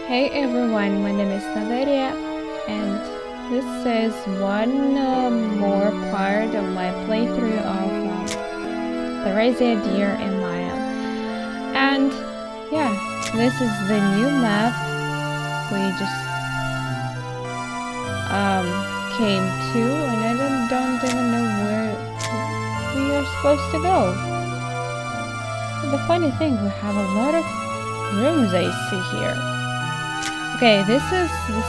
Hey everyone, my name is Theresia, and this is one more part of my playthrough of Theresia, Dear Emile. And yeah, this is the new map we just came to, and I don't even know where we are supposed to go. But the funny thing, we have a lot of rooms I see here. Okay, this is the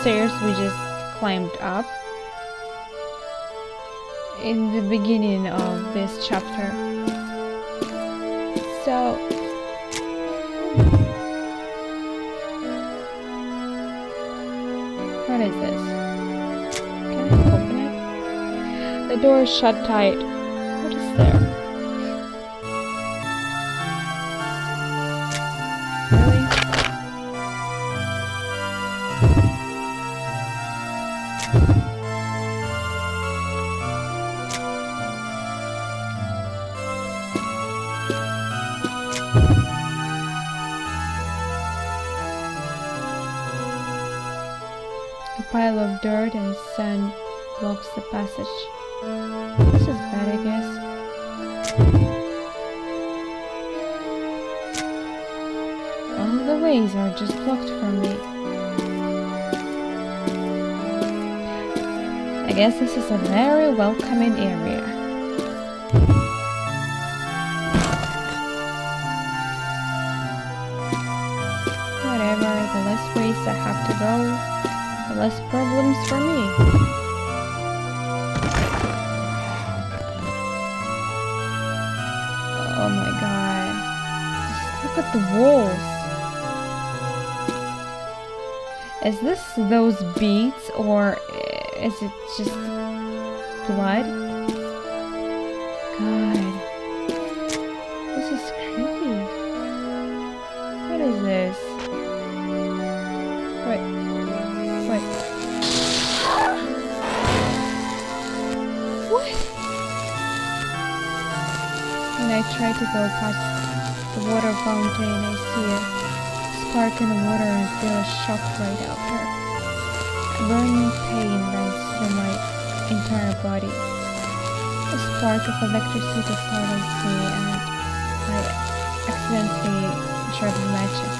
stairs we just climbed up in the beginning of this chapter. So what is this? Can I open it? The door is shut tight. What is there? Really? A pile of dirt and sand blocks the passage. This is bad, I guess. All the ways are just blocked from me. I guess this is a very welcoming area. Whatever, the less ways I have to go, the less problems for me. Oh my god. Just look at the walls. Is this those beads or is it just blood? God. This is creepy. What is this? Wait. What? When I try to go past the water fountain, I see a spark in the water and feel a shock right after. A burning pain runs through my entire body. A spark of electricity startles me and I accidentally drop the matches.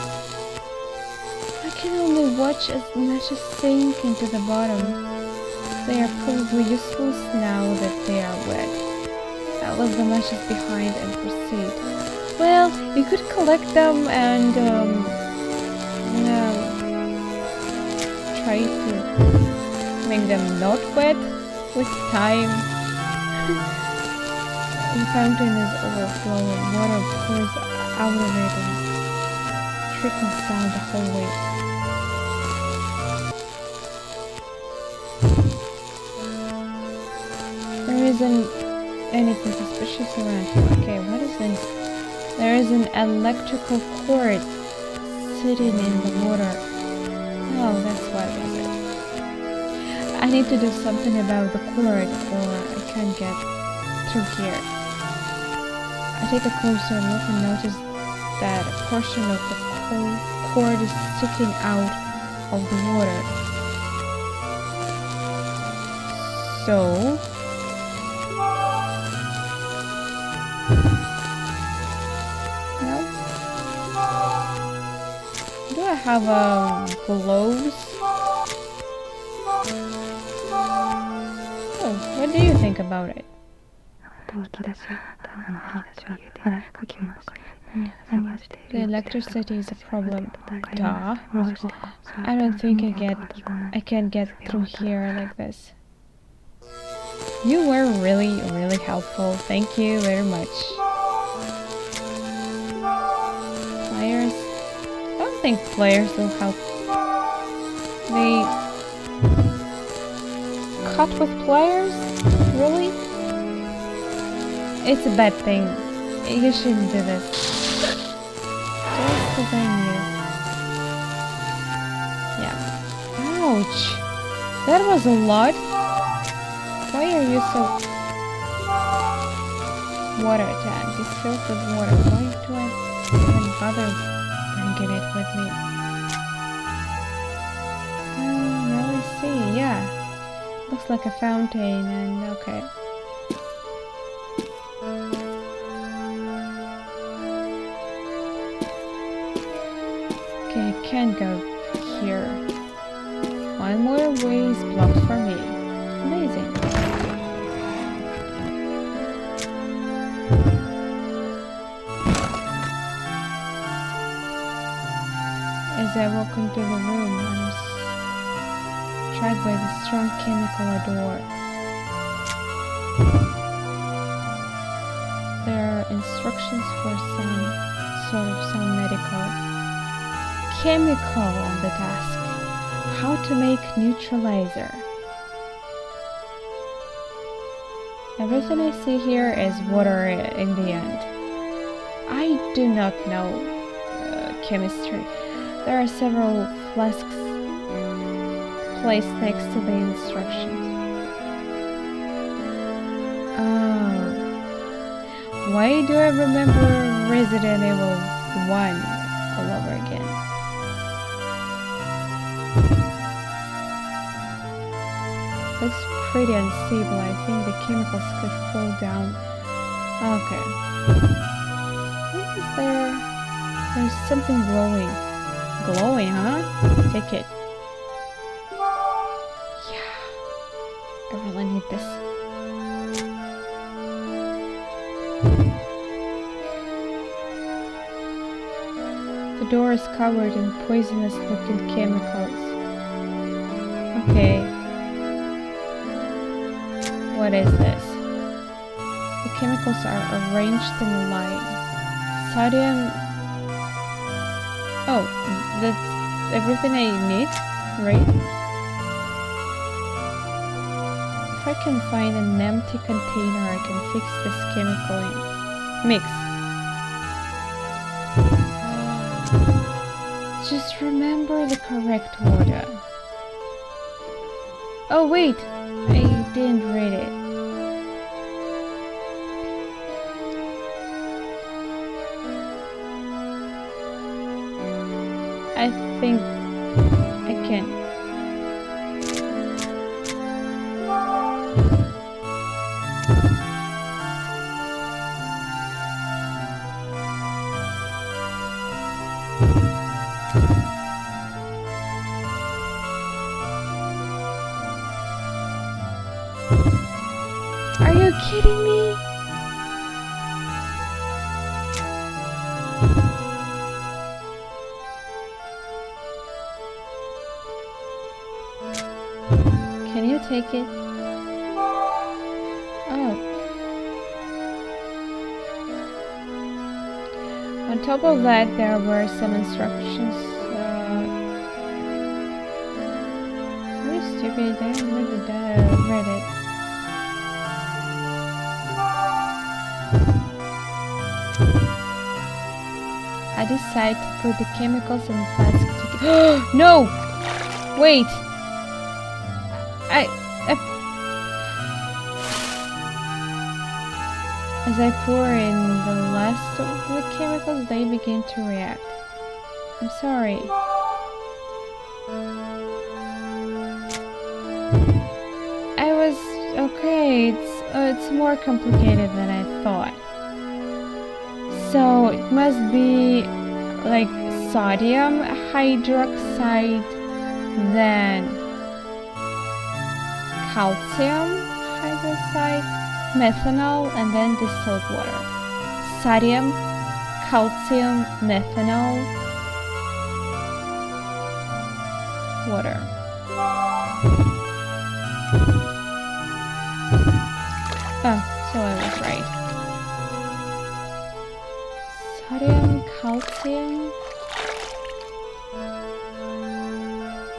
I can only watch as the matches sink into the bottom. They are probably useless now that they are wet. I leave the matches behind and proceed. Well, you could collect them and try to make them not wet with time. The fountain is overflowing. Water pours out of it and trickles down the hallway. There isn't anything suspicious around here. Okay, what is this? There is an electrical cord sitting in the water. Oh, that's what was it. I need to do something about the cord or I can't get through here. I take a closer look and notice that a portion of the cord is sticking out of the water. So do I have gloves? Oh, what do you think about it? The electricity is a problem. Duh. I don't think I can get through here like this. You were really, really helpful. Thank you very much. Pliers. I don't think pliers will help. They cut with pliers? Really? It's a bad thing. You shouldn't do this. Just as I knew. Yeah. Ouch! That was a lot. Why are you so... Water tank is filled with water. Why do I even bother bringing it with me. Now I see, yeah. Looks like a fountain and okay. Okay, I can't go here. One more way is blocked for me. Amazing. As I walk into the room, I'm struck by the strong chemical odor. There are instructions for some medical chemical on the task. How to make neutralizer. Everything I see here is water in the end. I do not know chemistry. There are several flasks placed next to the instructions. Oh. Why do I remember Resident Evil 1 all over again? Looks pretty unstable. I think the chemicals could fall down. Okay. What is there? There's something glowing. Glowing, huh? Take it. Yeah. I really need this. The door is covered in poisonous looking chemicals. Okay. What is this? The chemicals are arranged in a line. Sodium. Oh, that's everything I need, right? If I can find an empty container, I can fix this chemical mix. Just remember the correct order. Oh wait, I didn't read it. I think I can. Are you kidding me? Can you take it? Oh. On top of that, there were some instructions. Really stupid. I read it. I decide to put the chemicals in plastic together. No! Wait! As I pour in the last of the chemicals, they begin to react. I'm sorry. I was okay. It's more complicated than I thought. So it must be like sodium hydroxide, then calcium hydroxide, methanol, and then distilled water. Sodium, calcium, methanol, water. Oh, so I was right. Sodium, calcium,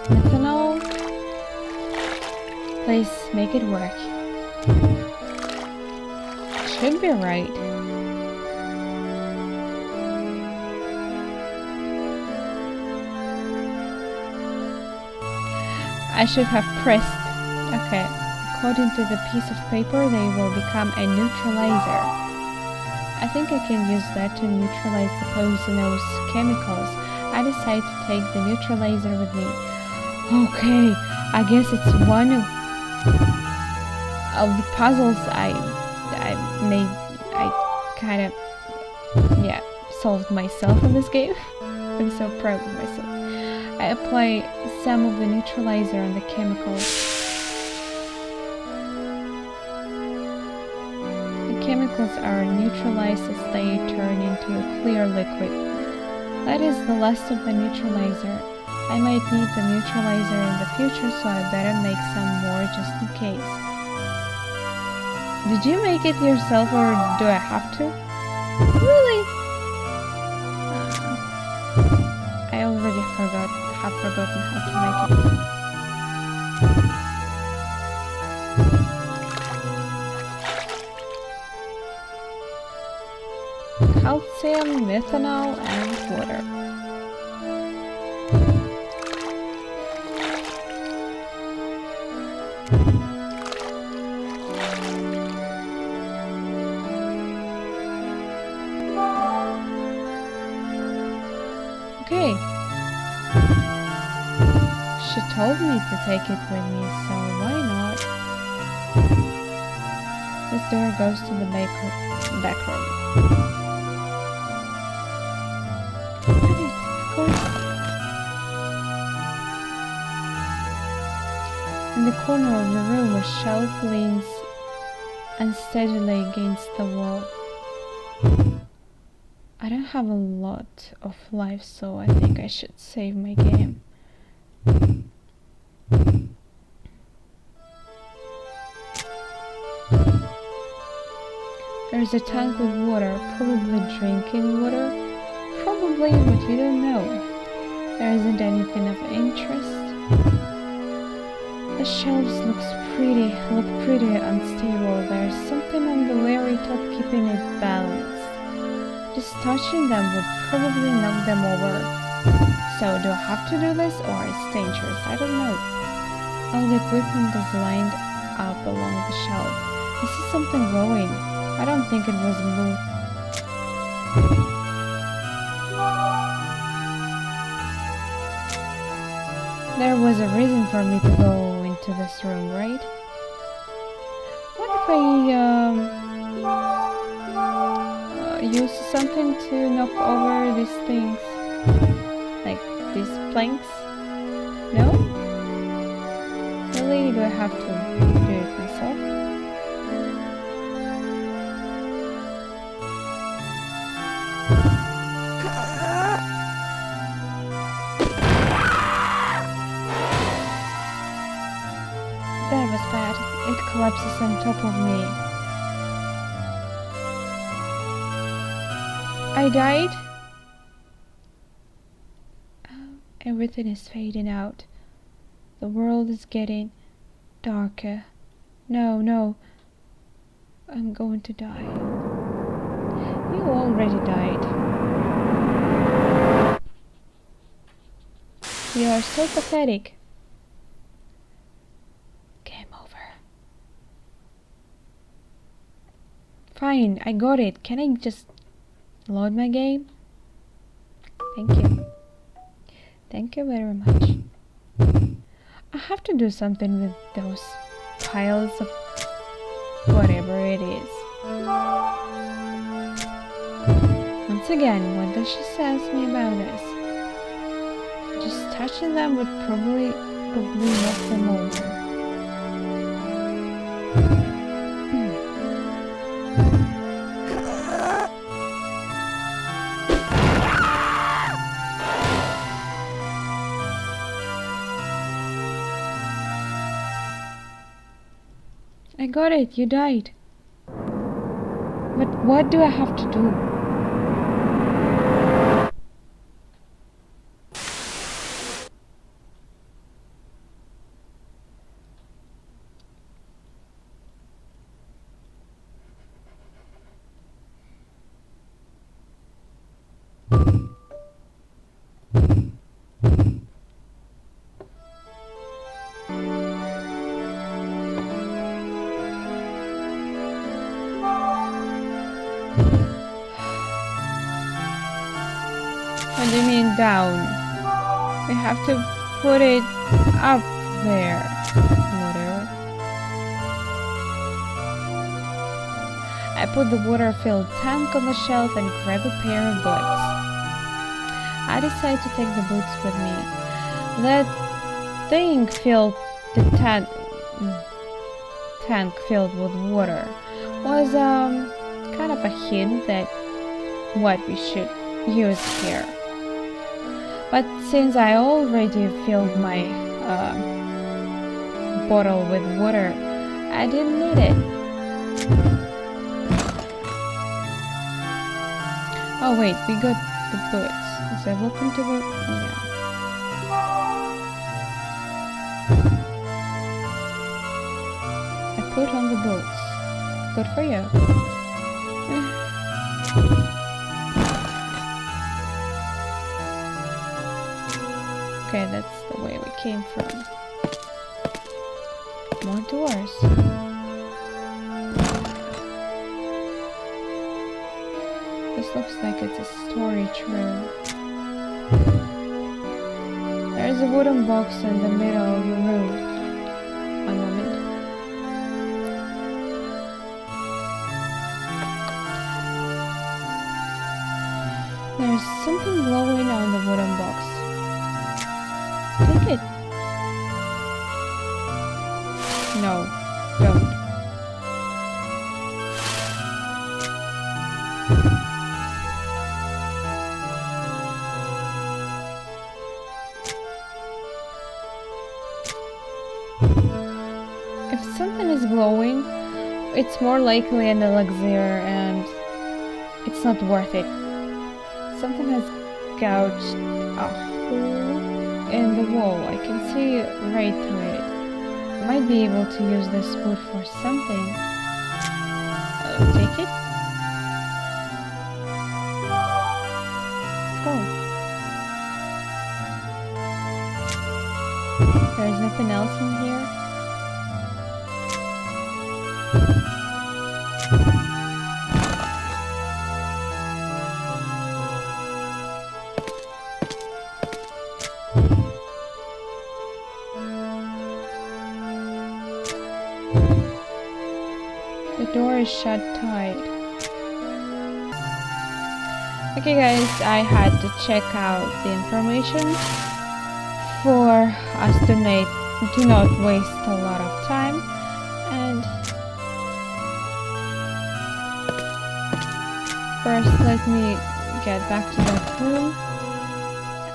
methanol. Please make it work. Should be right. I should have pressed. Okay. According to the piece of paper, they will become a neutralizer. I think I can use that to neutralize the poisonous chemicals. I decide to take the neutralizer with me. Okay, I guess it's one of the puzzles I kind of, yeah, solved myself in this game. I'm so proud of myself. I apply some of the neutralizer on the chemicals. The chemicals are neutralized as they turn into a clear liquid. That is the last of the neutralizer. I might need the neutralizer in the future, so I better make some more just in case. Did you make it yourself or do I have to? Really? I already have forgotten how to make it. Calcium, methanol, and water. Okay. She told me to take it with me, so why not? This door goes to the back room. Of course. In the corner of the room, a shelf leans unsteadily against the wall. I don't have a lot of life, so I think I should save my game. There's a tank with water, probably drinking water. Probably, but you don't know. There isn't anything of interest. The shelves look pretty unstable. There's something on the very top keeping it balanced. Just touching them would probably knock them over. So do I have to do this or it's dangerous? I don't know. All the equipment is lined up along the shelf. I see something glowing. I don't think it was blue. There was a reason for me to go into this room, right? What if I use something to knock over these things? Like these planks? No? Really? Do I have to do it myself? That was bad. It collapses on top of me. I died? Oh, everything is fading out. The world is getting darker. No. I'm going to die. You already died. You are so pathetic. Game over. Fine, I got it. Can I just load my game? Thank you. Thank you very much. I have to do something with those piles of whatever it is. Once again, what does she say me about this? Just touching them would probably knock them over. I got it, you died. But what do I have to do? mean down. We have to put it up there. Whatever. I put the water-filled tank on the shelf and grab a pair of boots. I decide to take the boots with me. That thing filled the tank filled with water was kind of a hint that what we should use here. But since I already filled my bottle with water, I didn't need it. Oh wait, we got the boots. So welcome to the... yeah. I put on the boots. Good for you. Okay, that's the way we came from. More doors. This looks like it's a storage room. There's a wooden box in the middle of the room. One moment. There's something glowing on the wooden box. Take it. No, don't. If something is glowing, it's more likely an elixir and it's not worth it. Something has gouged a hole in the wall. I can see right through it. I might be able to use this wood for something. Take it. Go. There's nothing else in here. The door is shut tight. Okay guys, I had to check out the information for us to not waste a lot of time, and first let me get back to that room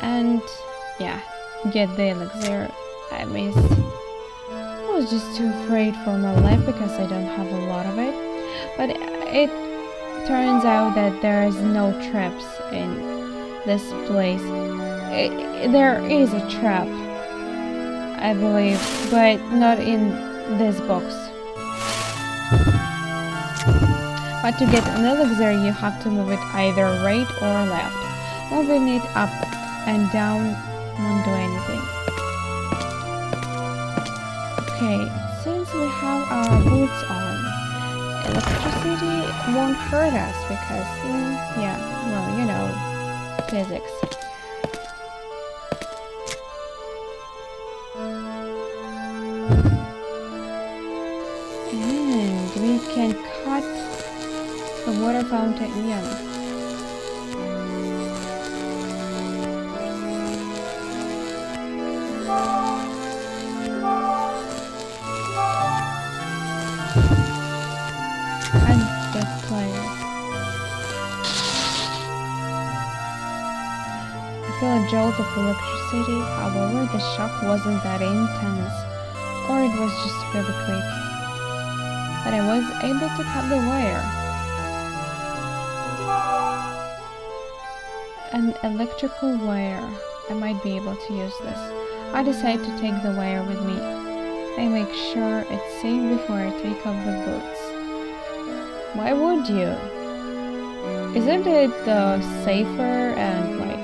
and yeah, get the elixir I missed. I was just too afraid for my life because I don't have a lot of it, but it turns out that there is no traps in this place. There is a trap, I believe, but not in this box. But to get an elixir, you have to move it either right or left. Moving it up and down won't do anything. Okay, since we have our boots on, electricity won't hurt us because, yeah, well, you know, physics. And we can cut the water fountain, yeah. I feel a jolt of electricity, however the shock wasn't that intense, or it was just really quick. But I was able to cut the wire. An electrical wire. I might be able to use this. I decide to take the wire with me. I make sure it's safe before I take off the boots. Why would you? Isn't it safer and like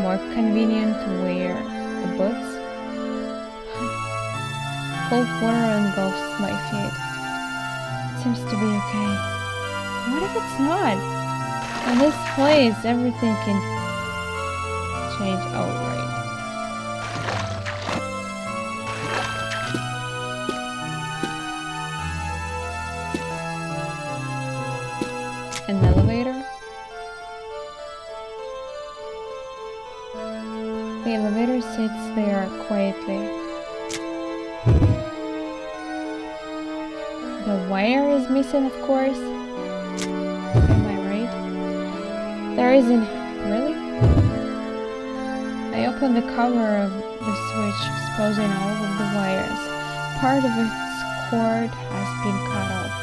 more convenient to wear the boots? Cold water engulfs my feet. It seems to be okay. What if it's not? In this place, everything can change. Oh, right. An elevator? The elevator sits there quietly. The wire is missing, of course. Am I right? There isn't. Really? I open the cover of the switch, exposing all of the wires. Part of its cord has been cut off.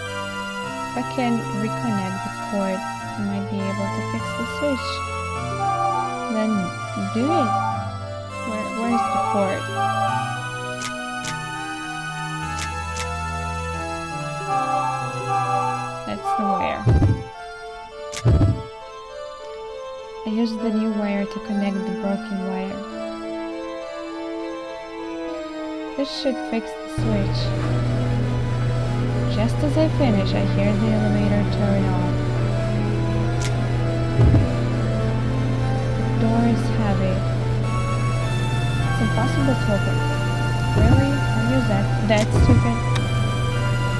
If I can reconnect the cord, I might be able to fix the switch. Then do it. Where's the cord? That's the wire. I use the new wire to connect the broken wire. This should fix the switch. Just as I finish, I hear the elevator turn on. The door is heavy. It's impossible to open. Really? Are you that stupid?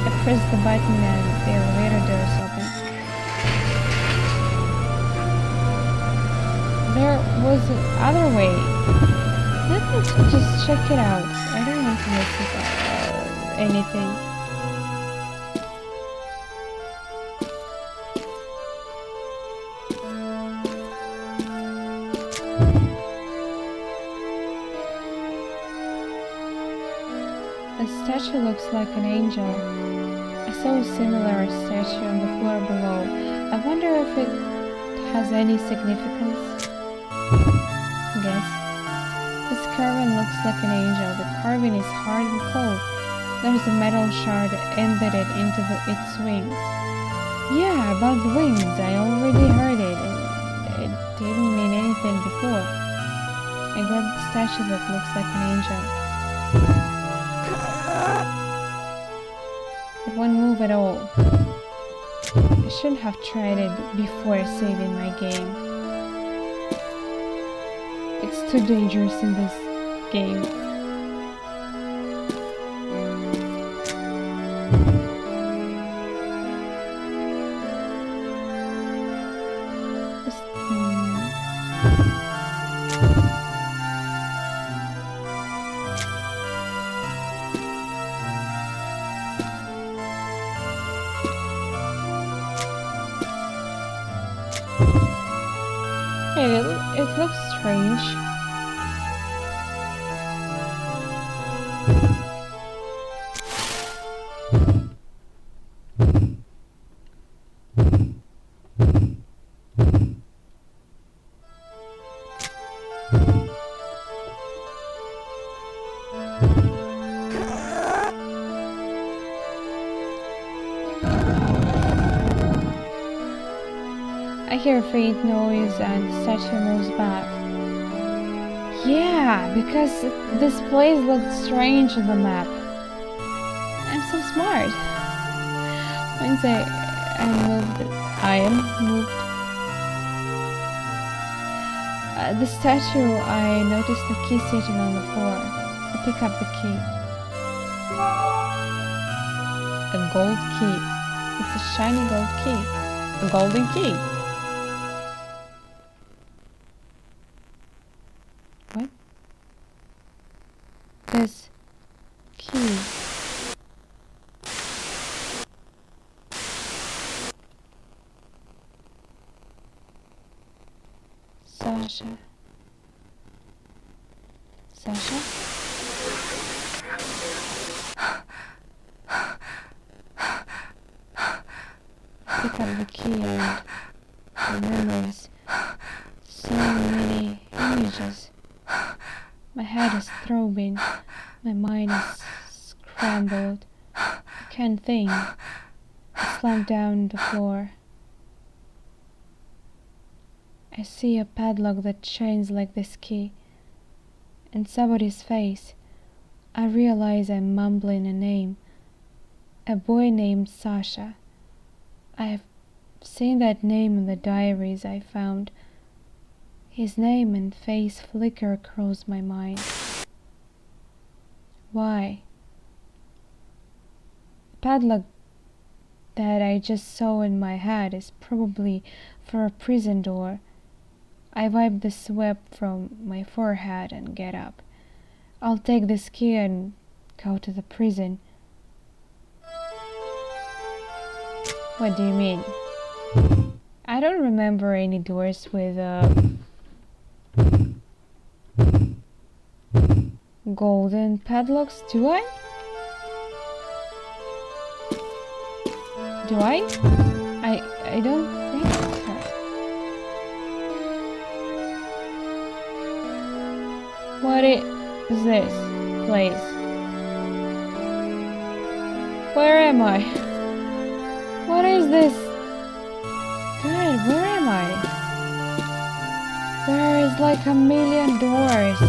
I press the button and the elevator doors open. There was another way. Let me just check it out. I don't want to miss anything. The statue looks like an angel. I saw a similar statue on the floor below. I wonder if it has any significance. Guess. This carving looks like an angel. The carving is hard and cold. There's a metal shard embedded into its wings. Yeah, about the wings. I already heard it. It didn't mean anything before. I grab the statue that looks like an angel. It won't move at all. I shouldn't have tried it before saving my game. It's too dangerous in this game. It looks strange. I hear a faint noise and the statue moves back. Yeah, because this place looked strange on the map. I'm so smart. Once I am moved. The statue, I noticed the key sitting on the floor. I pick up the key. A gold key. It's a shiny gold key. A golden key. What? This key. Sasha. Sasha? Pick up the key and memories. So many images. My head is throbbing. My mind is scrambled. I can't think. I slam down on the floor. I see a padlock that shines like this key. And somebody's face. I realize I'm mumbling a name. A boy named Sasha. I have seen that name in the diaries I found. His name and face flicker across my mind. Why? The padlock that I just saw in my head is probably for a prison door. I wipe the sweat from my forehead and get up. I'll take this key and go to the prison. What do you mean? I don't remember any doors with golden padlocks, do I? Do I? I don't think so. What is this place? Where am I? What is this? God, where am I? There is like a million doors.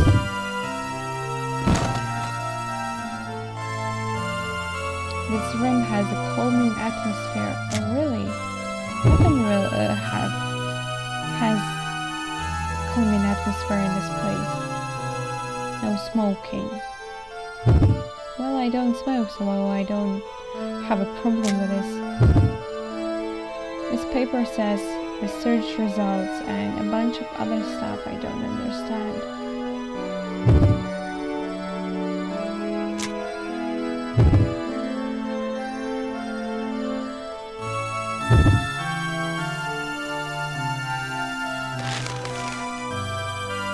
This room has a calming atmosphere. Oh, really? Nothing really has calming atmosphere in this place. No smoking. Well, I don't smoke, so I don't have a problem with this. This paper says research results and a bunch of other stuff I don't understand.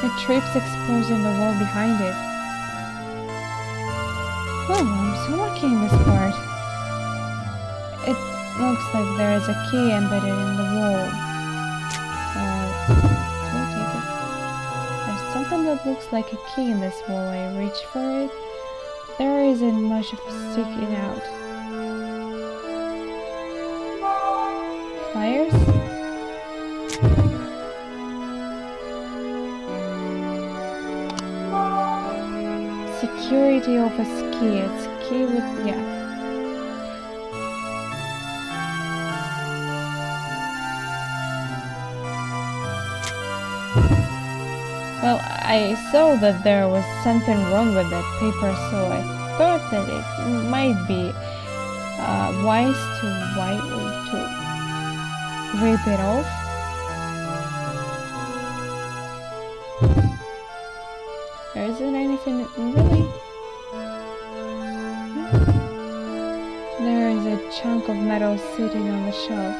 The trips exposing the wall behind it. Oh, I'm so lucky in this part. It looks like there is a key embedded in the wall. Can I take it? There's something that looks like a key in this wall. I reach for it. There isn't much of sticking out. Pliers? Security office key. It's a key with, yeah. Well, I saw that there was something wrong with that paper, so I thought that it might be wise to rip it off. There isn't anything really. There is a chunk of metal sitting on the shelf.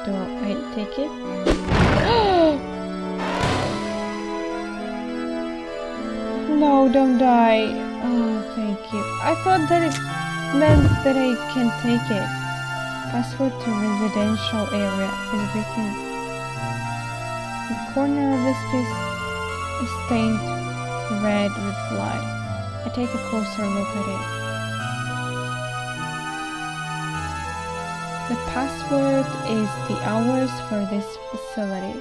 Do I take it? No, don't die. Oh, thank you. I thought that it meant that I can take it. Password to residential area is written. The corner of this piece is stained red with blood. I take a closer look at it. The password is the hours for this facility.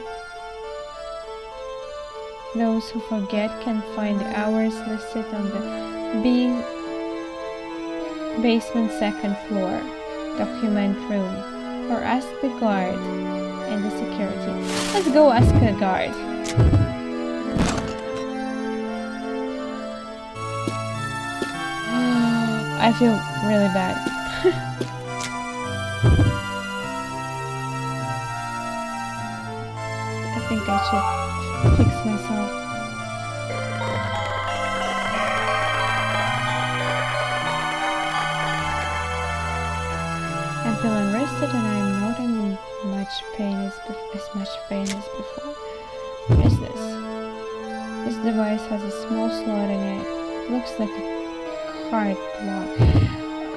Those who forget can find the hours listed on the basement second floor document room, or ask the guard in the security. Let's go ask a guard. I feel really bad. I think I should fix myself. I'm feeling rested and I'm not in much pain as much pain as before. What is this? This device has a small slot in it. It looks like a card lock.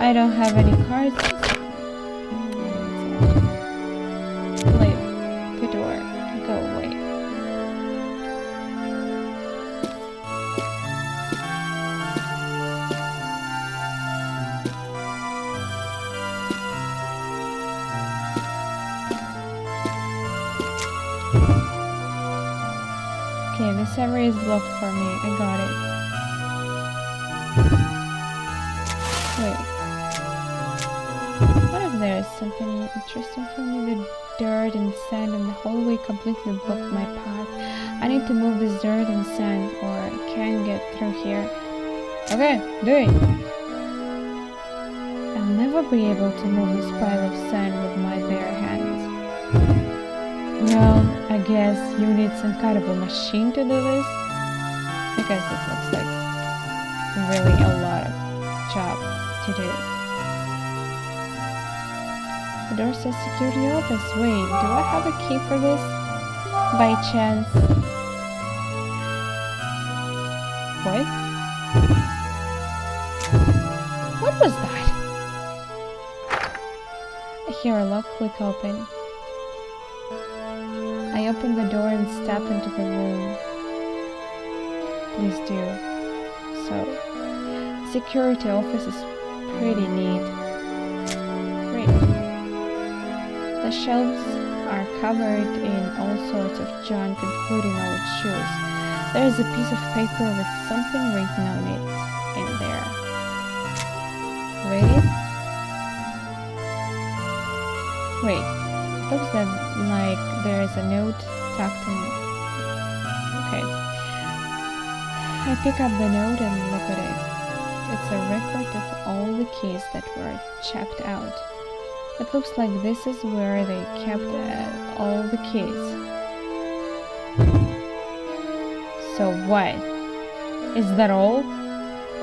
I don't have any cards. Leave the door. Go away. Okay, this area is blocked for me. I got it. Wait. What if there is something interesting for me? The dirt and sand in the hallway completely blocked my path. I need to move this dirt and sand or I can't get through here. Okay, do it. I'll never be able to move this pile of sand with my bare hands. Well, I guess you need some kind of a machine to do this. I guess it looks like really a lot of job to do. The door says security office. Wait, do I have a key for this? By chance? What? What was that? I hear a lock click open. I open the door and step into the room. Please do. So, security office is pretty neat. Great. The shelves are covered in all sorts of junk, including old shoes. There is a piece of paper with something written on it in there. Read it? Wait, looks like there is a note tucked in. Okay. I pick up the note and look at it. It's a record of all the keys that were checked out. It looks like this is where they kept all the keys. So what? Is that all?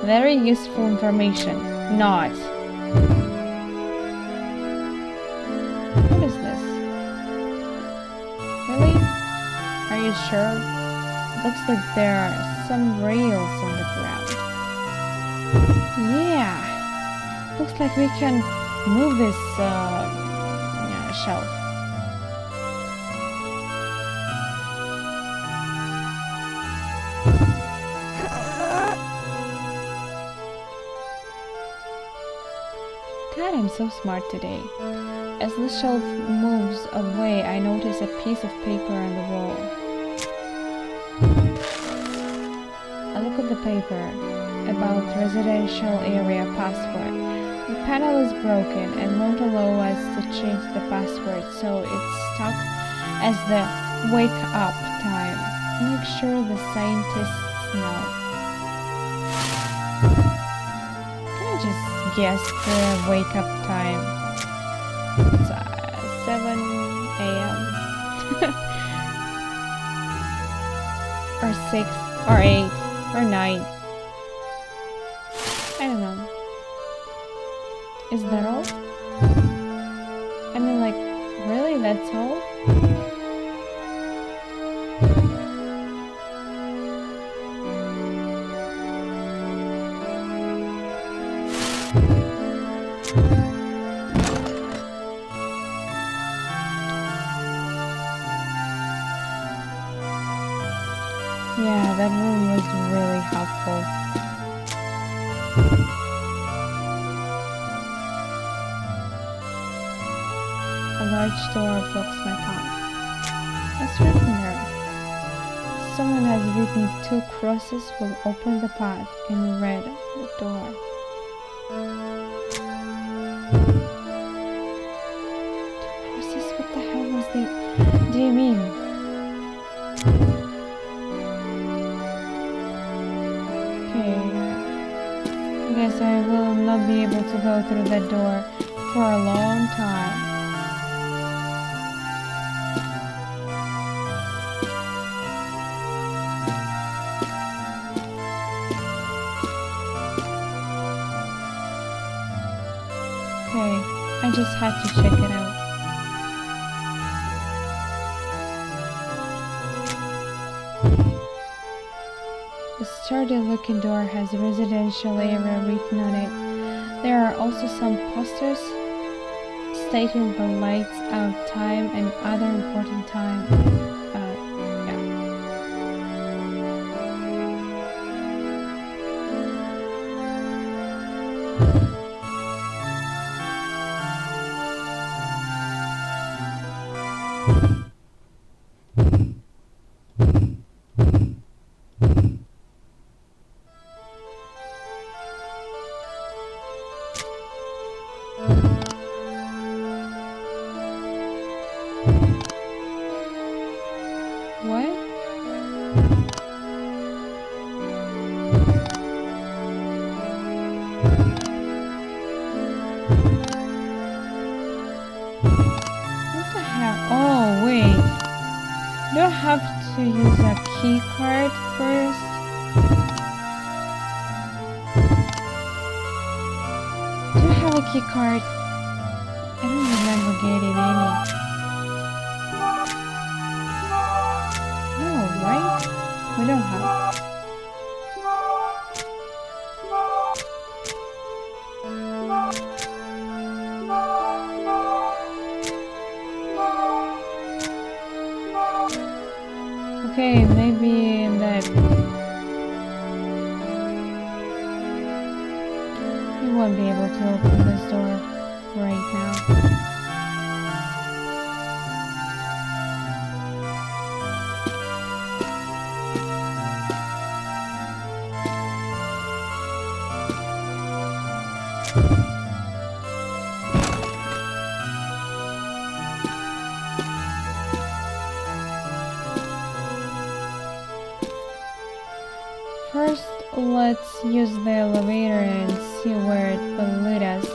Very useful information. Not. What is this? Really? Are you sure? It looks like there are some rails on the ground. Yeah. Looks like we can move this shelf. God, I'm so smart today. As the shelf moves away, I notice a piece of paper on the wall. I look at the paper about residential area password. The panel is broken and won't allow us to change the password, so it's stuck as the wake up time. Make sure the scientists know. Can I just guess the wake up time? It's 7 a.m. or 6 or 8 or 9. I don't know. Is that all? I mean, like, really? That's all? Yeah, that room was really helpful. A large door blocks my path. What's written there? Someone has written 2 crosses will open the path in red on the door. 2 crosses? What the hell was the... do you mean? Okay. I guess I will not be able to go through that door for a long time. Okay, I just had to check it out. The sturdy-looking door has residential area written on it. There are also some posters stating the lights out time and other important time. have to use a key card first. Do you have a key card? I don't remember getting any. No, right? We don't have. Okay, maybe in that we won't be able to open this door right now. First, let's use the elevator and see where it will lead us.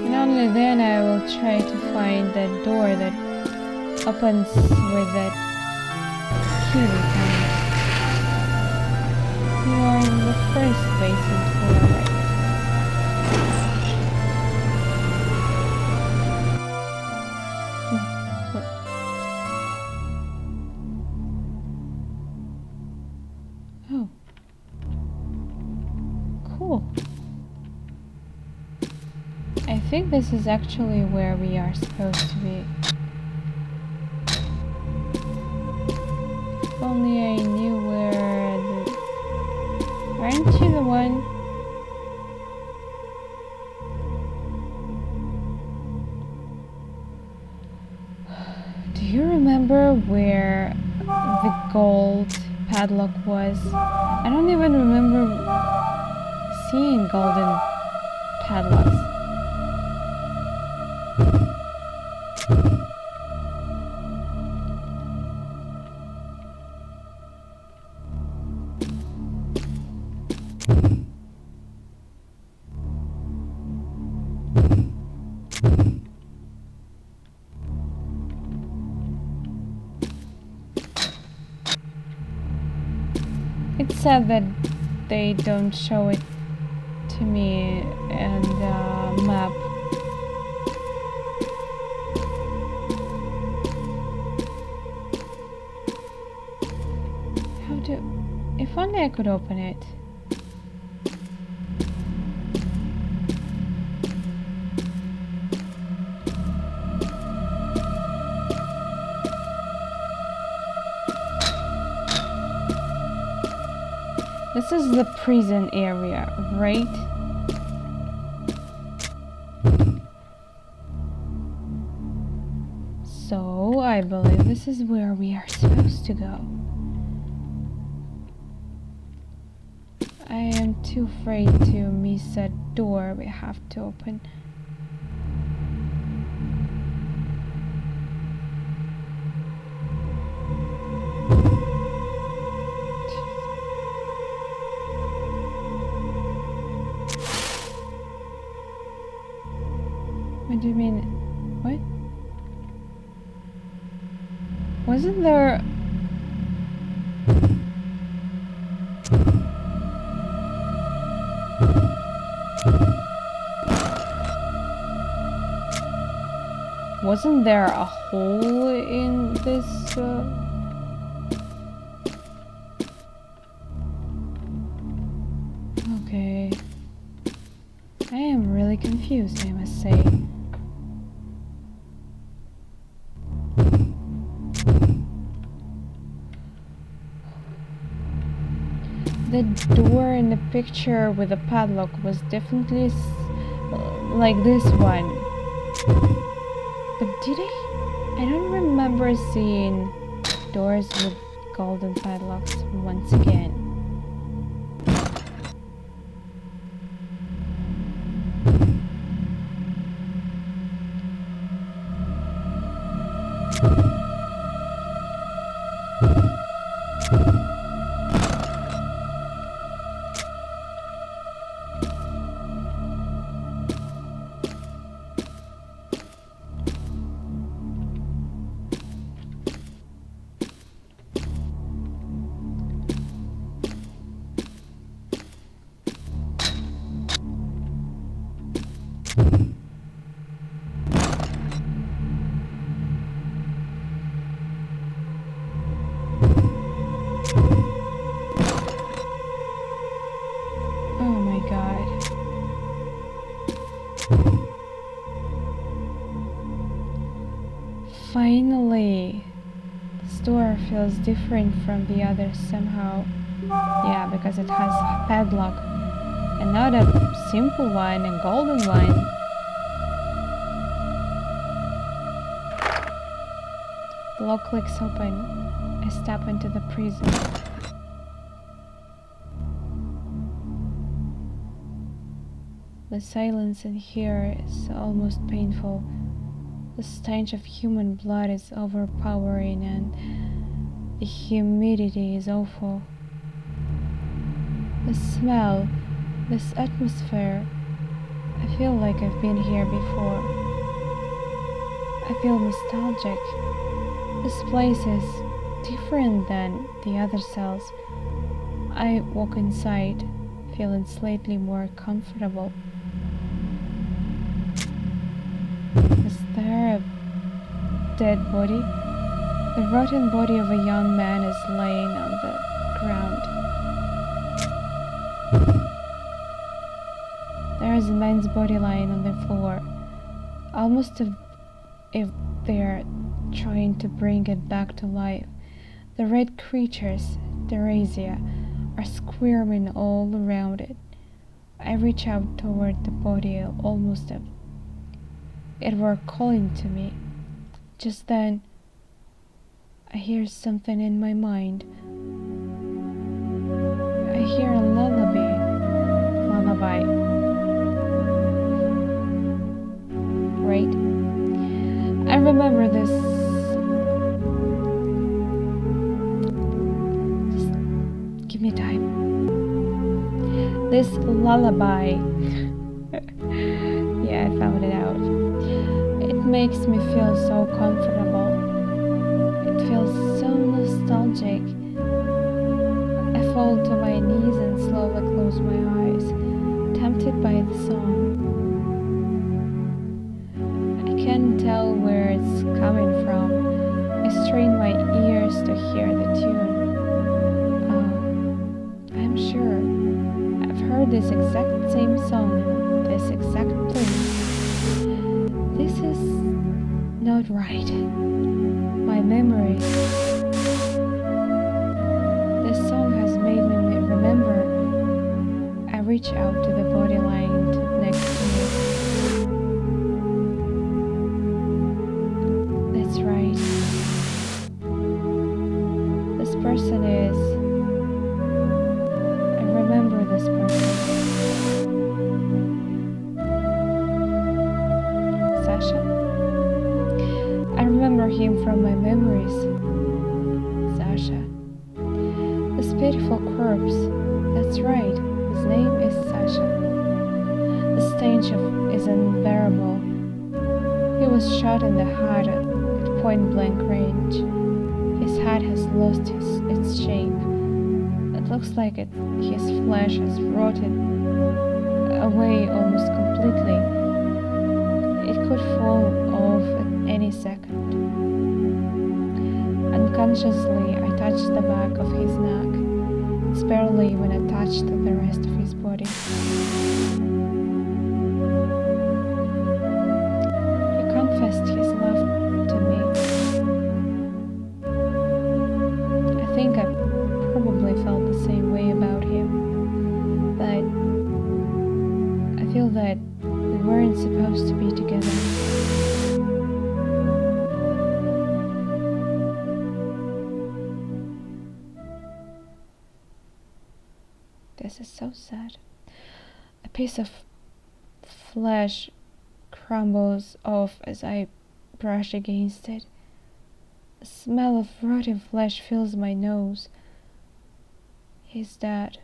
And only then I will try to find that door that opens with that key we found. We are in the first basement floor, right? Oh. Cool. I think this is actually where we are supposed to be. If only I knew where the... Aren't you the one? Do you remember where the gold padlock was? I don't even remember seeing golden padlocks. It's sad that they don't show it to me in the map. How do... If only I could open it. This is the prison area, right? So, I believe this is where we are supposed to go. I am too afraid to miss that door we have to open. What do you mean? What? Wasn't there... Wasn't there a hole in this... Okay. I am really confused, I must say. The door in the picture with the padlock was definitely like this one. But did I don't remember seeing doors with golden padlocks once again. Finally! This door feels different from the others somehow. Yeah, because it has a padlock. And not a simple one, a golden one. The lock clicks open. I step into the prison. The silence in here is almost painful. The stench of human blood is overpowering and the humidity is awful. The smell, this atmosphere, I feel like I've been here before. I feel nostalgic. This place is different than the other cells. I walk inside, feeling slightly more comfortable. Is there a dead body? The rotten body of a young man is laying on the ground. There is a man's body lying on the floor, almost as if they're trying to bring it back to life. The red creatures, Theresia, are squirming all around it. I reach out toward the body almost as it were calling to me. Just then, I hear something in my mind. I hear a lullaby. Right? I remember this. Just give me time. This lullaby. Yeah, I found it out. It makes me feel so comfortable. It feels so nostalgic. I fall to my knees and slowly close my eyes, tempted by the song. I can't tell where it's coming from. I strain my ears to hear the tune. Oh, I'm sure I've heard this exact same song in this exact place. This is not right. My memory. This song has made me remember. I reach out to the body lying next to me. That's right. This person is... I remember this person. Sasha? I remember him from my memories. Sasha. This pitiful corpse. That's right. His name is Sasha. The stench is unbearable. He was shot in the head at point-blank range. His head has lost its shape. It looks like his flesh has rotted away almost completely. It could fall off at any second. Unconsciously, I touched the back of his neck. It's barely even attached to the rest of his body. He confessed his love to me. I think I probably felt the same way about him, but I feel that we weren't supposed to be together. This is so sad. A piece of flesh crumbles off as I brush against it. The smell of rotting flesh fills my nose. He's dead.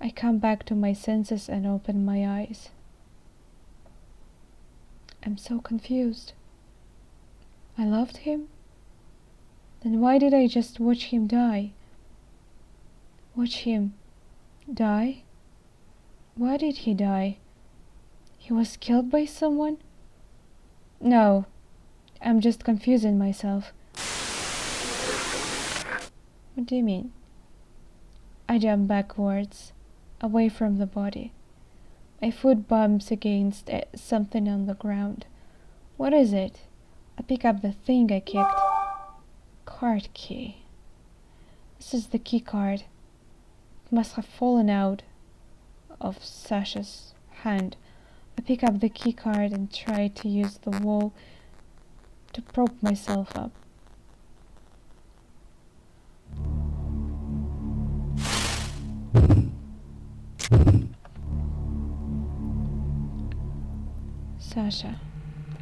I come back to my senses and open my eyes. I'm so confused. I loved him? Then why did I just watch him die? Watch him die? Why did he die? He was killed by someone? No, I'm just confusing myself. What do you mean? I jump backwards, away from the body. My foot bumps against something on the ground. What is it? I pick up the thing I kicked. Card key. This is the key card. It must have fallen out of Sasha's hand. I pick up the key card and try to use the wall to prop myself up. Sasha.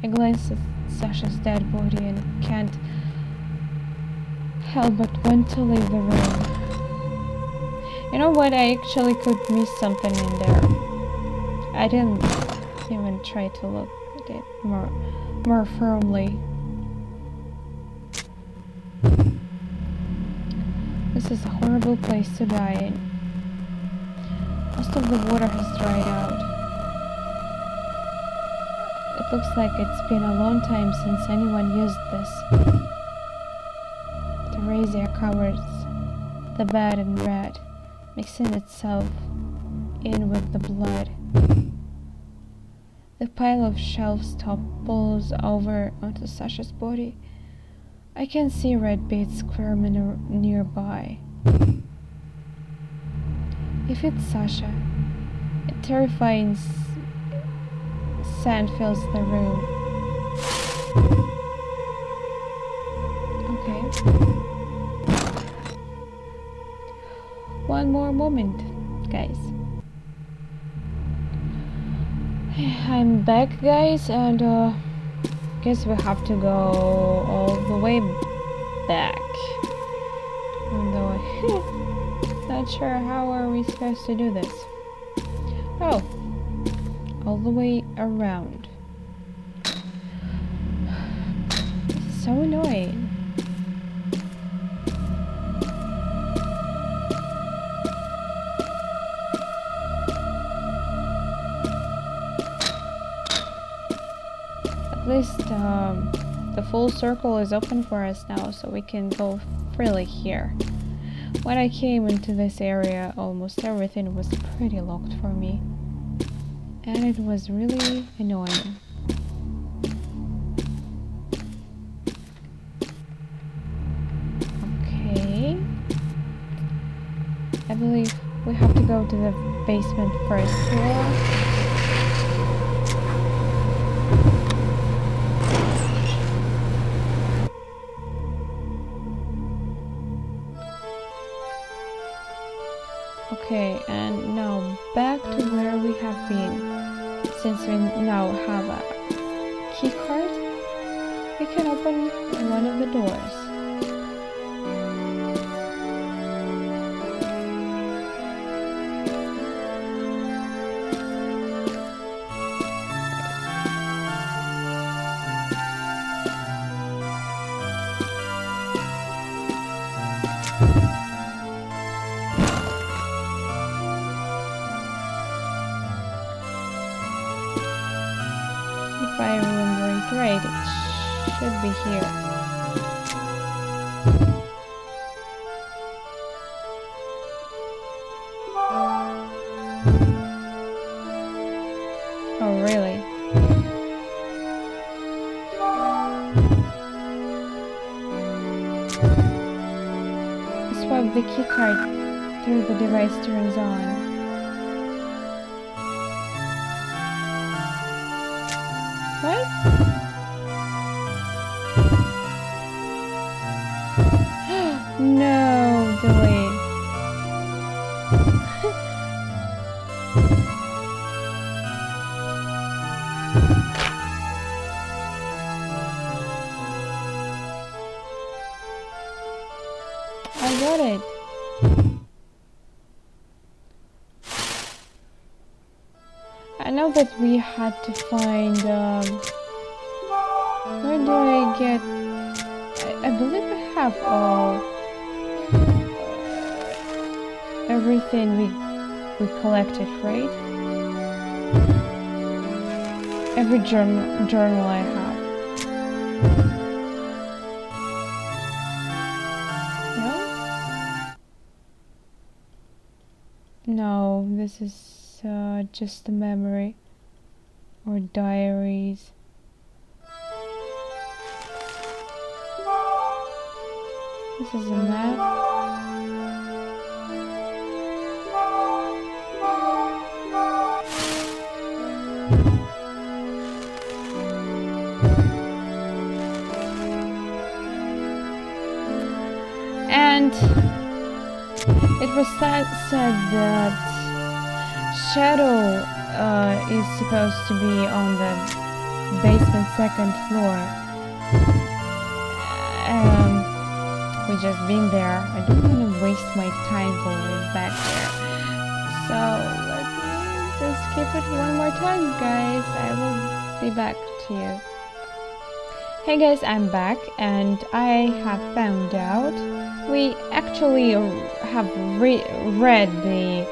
I glance at Sasha's dead body and can't help but want to leave the room. You know what? I actually could miss something in there. I didn't even try to look at it more firmly. This is a horrible place to die in. Most of the water has dried out. It looks like it's been a long time since anyone used this. Theresia covers the bed in red, mixing itself in with the blood. The pile of shelves topples over onto Sasha's body. I can see red beads squirming nearby. If it's Sasha, a terrifying scent fills the room. Okay. One more moment, guys. I'm back, guys, and guess we have to go all the way back. Although I'm not sure how are we supposed to do this. Oh, all the way around. This is so annoying. At least the full circle is open for us now, so we can go freely here. When I came into this area, almost everything was pretty locked for me, and it was really annoying. Okay, I believe we have to go to the basement first floor. Okay, and now back to where we have been. Since we now have a key card, we can open one of the doors. If I remember it right, it should be here. Oh, really? Swipe the keycard till the device turns on. What? No, delete. I got it. I know that we had to find, where do I get, I believe I have everything we collected, right? Every journal I have. No? No, this is just a memory or diaries. This is a map. And it was said that Shadow is supposed to be on the basement second floor. We just been there. I don't want to waste my time going back there. So let me just skip it one more time, guys. I will be back to you. Hey guys, I'm back and I have found out we actually have read the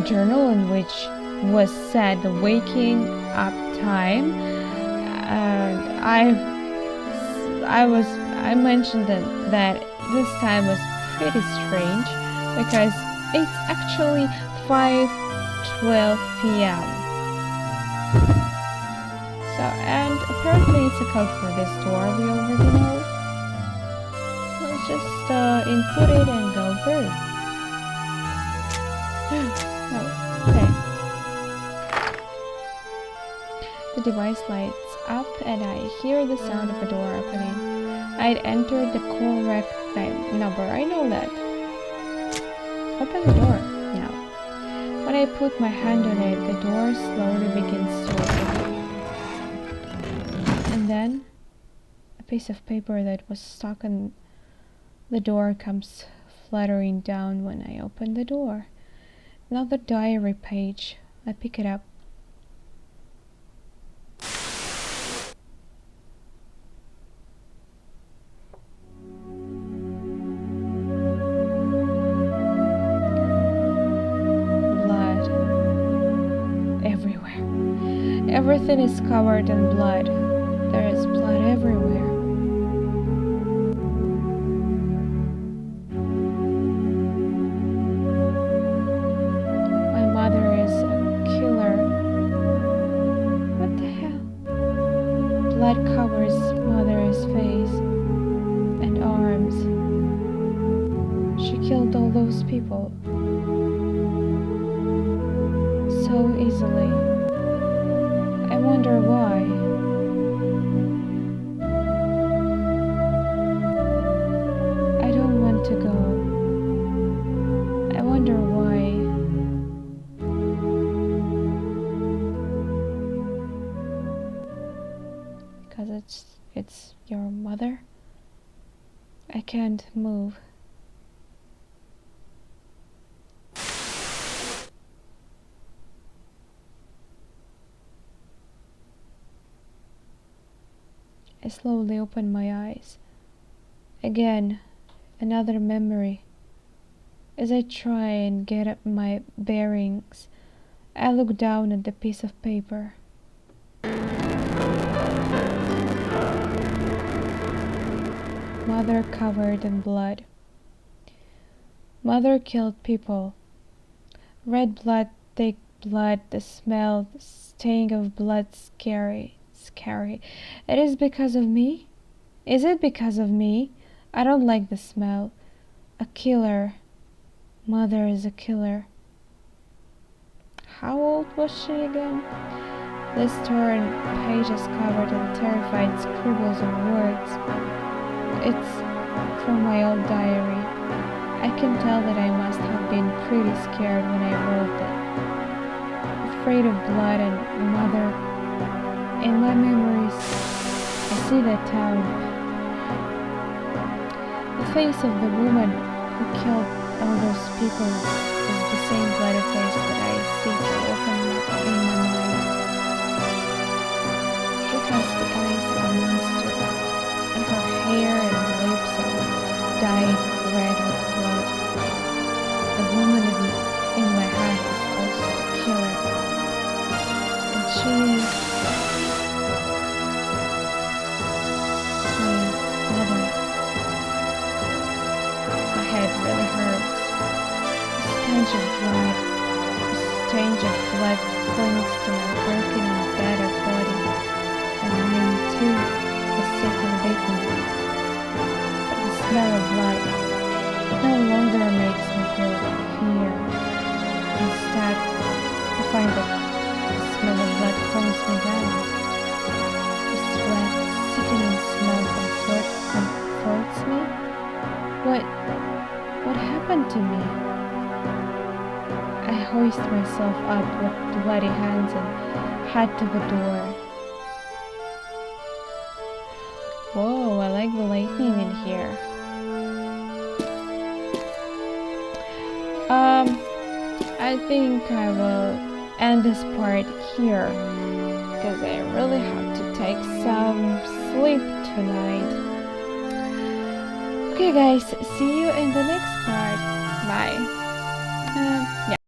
journal in which was said the waking up time, and I mentioned that this time was pretty strange because it's actually 5:12 p.m. So, and apparently it's a code for this door, we already know. Let's just input it and go through. Okay. The device lights up and I hear the sound of a door opening. I'd entered the correct number, I know that. Open the door now. When I put my hand on it, the door slowly begins to open. And then a piece of paper that was stuck on the door comes fluttering down when I open the door. Another diary page. I pick it up. Blood everywhere. Everything is covered in blood. There is blood everywhere. Blood covers mother's face and arms. She killed all those people so easily. I wonder why. I don't want to go. I wonder why. Because it's your mother. I can't move. I slowly open my eyes. Again, another memory. As I try and get up my bearings, I look down at the piece of paper. Mother covered in blood. Mother killed people. Red blood, thick blood, the smell, the stain of blood, scary. It is because of me? Is it because of me? I don't like the smell. A killer. Mother is a killer. How old was she again? This torn page is covered in terrified scribbles and words. It's from my old diary. I can tell that I must have been pretty scared when I wrote it. Afraid of blood and mother. In my memories, I see that town. The face of the woman who killed all those people is the same bloody face that I see so often in my mind. She has the eyes of a monster, and her hair and lips are dyed red with blood. The woman in my heart is also a killer, and she is my mother. My head really hurts. The stench of blood, clings to my broken and battered body, and mine too is sick and beaten. But the smell of blood no longer makes me feel fear. Instead, I find that the smell of blood calms me down. The sweat, sickening smell comforts me. What happened to me? I hoist myself up with bloody hands and head to the door. Whoa, I like the lightning in here. I think I will end this part here because I really have to take some sleep tonight. Okay guys, see you in the next part. Bye. Yeah.